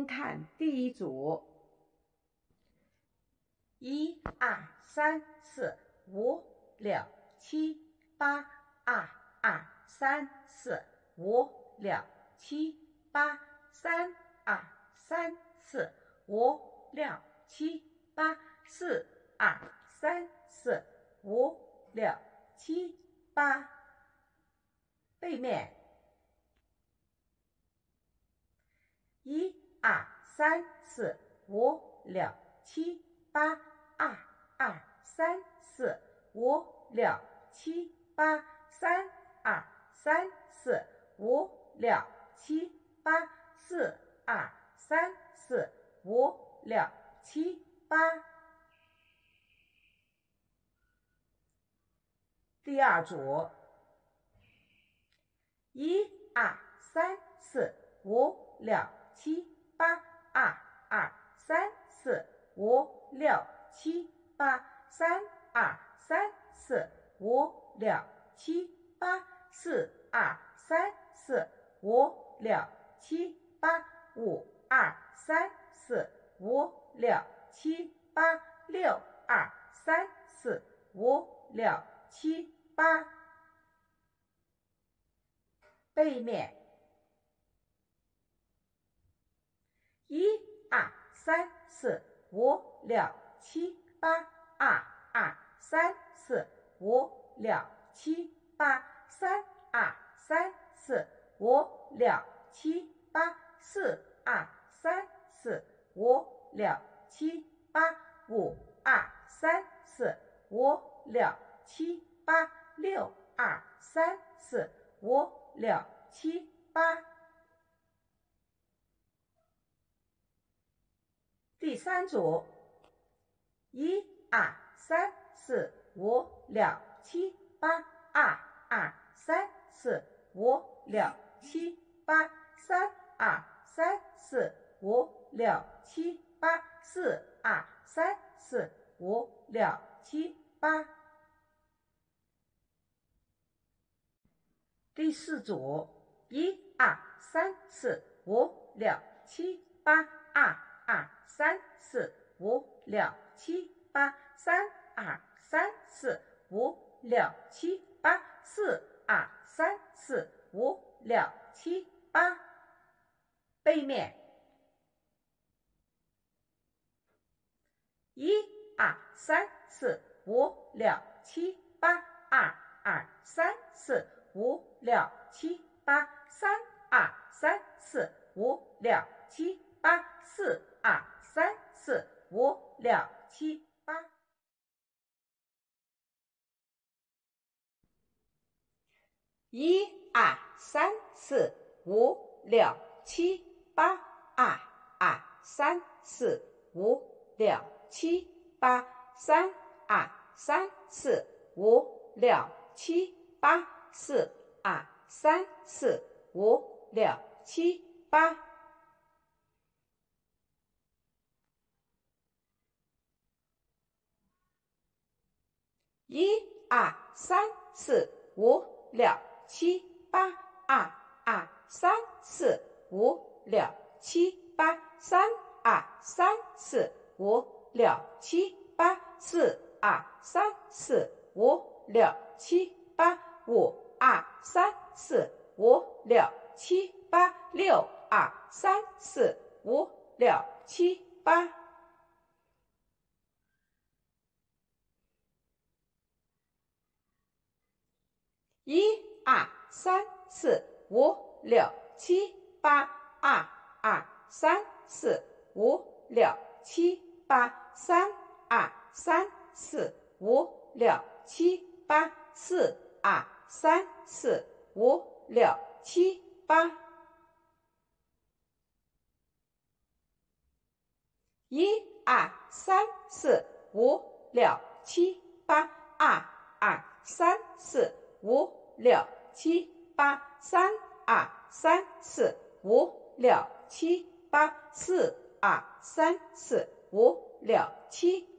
先看第一组，1、2、3、4、5、6、7、8、2、2、3、4、5、6、7、8、3、2、3、4、5、6、7、8、4、2、3、4、5、6、7、8。背面1、2、3、4、5、6、7、8、2、2、3、4、5、6、7、8、3、2、3、4、5、6、7、8、4、2、3、4、5、6、7、8。第二组1、2、3、4、5、6、7、8、2、2、3、4、5、6、7、8、3、2、3、4、5、6、7、8、4、2、3、4、5、6、7、8、5、2、3、4、5、6、7、8、6、2、3、4、5、6、7、8。背面1、2、3、4、5、6、7、8、2、2、3、4、5、6、7、8、3、2、3、4、5、6、7、8、4、2、3、4、5、6、7、8、5、2、3、4、5、6、7、8、6、2、3、4、5、6、7、8。第三组1、2、3、4、5、6、7、8、2、2、3、4、5、6、7、8、3、2、3、4、5、6、7、8、4、2、3、4、5、6、7、8。第四组1、2、3、4、5、6、7、8、2、2、3、4、5、6、7、8、3、2、3、4、5、6、7、8、4、2、3、4、5、6、7、8。背面1、2、3、4、5、6、7、8、2、2、3、4、5、6、7、8、3、2、3、4、5、6、7、8、4、2、3、4、5、6、7、8。1、2、3、4、5、6、7、8、2、2、3、4、5、6、7、8、3、2、3、4、5、6、7、8、4、2、3、4、5、6、7、8。1、2、3、4、5、6、7、8、2、2、3、4、5、6、7、8、3、2、3、4、5、6、7、8、4、2、3、4、5、6、7、8、5、2、3、4、5、6、7、8、6、2、3、4、5、6、7、8。1、2、3、4、5、6、7、8、2、2、3、4、5、6、7、8、3、2、3、4、5、6、7、8、4、2、3、4、5、6、7、8。1、2、3、4、5、6、7、8、2、2、3、4、5、6、7、8、3、2、3、4、5、6、7、8、4、2、3、4、5、6、7、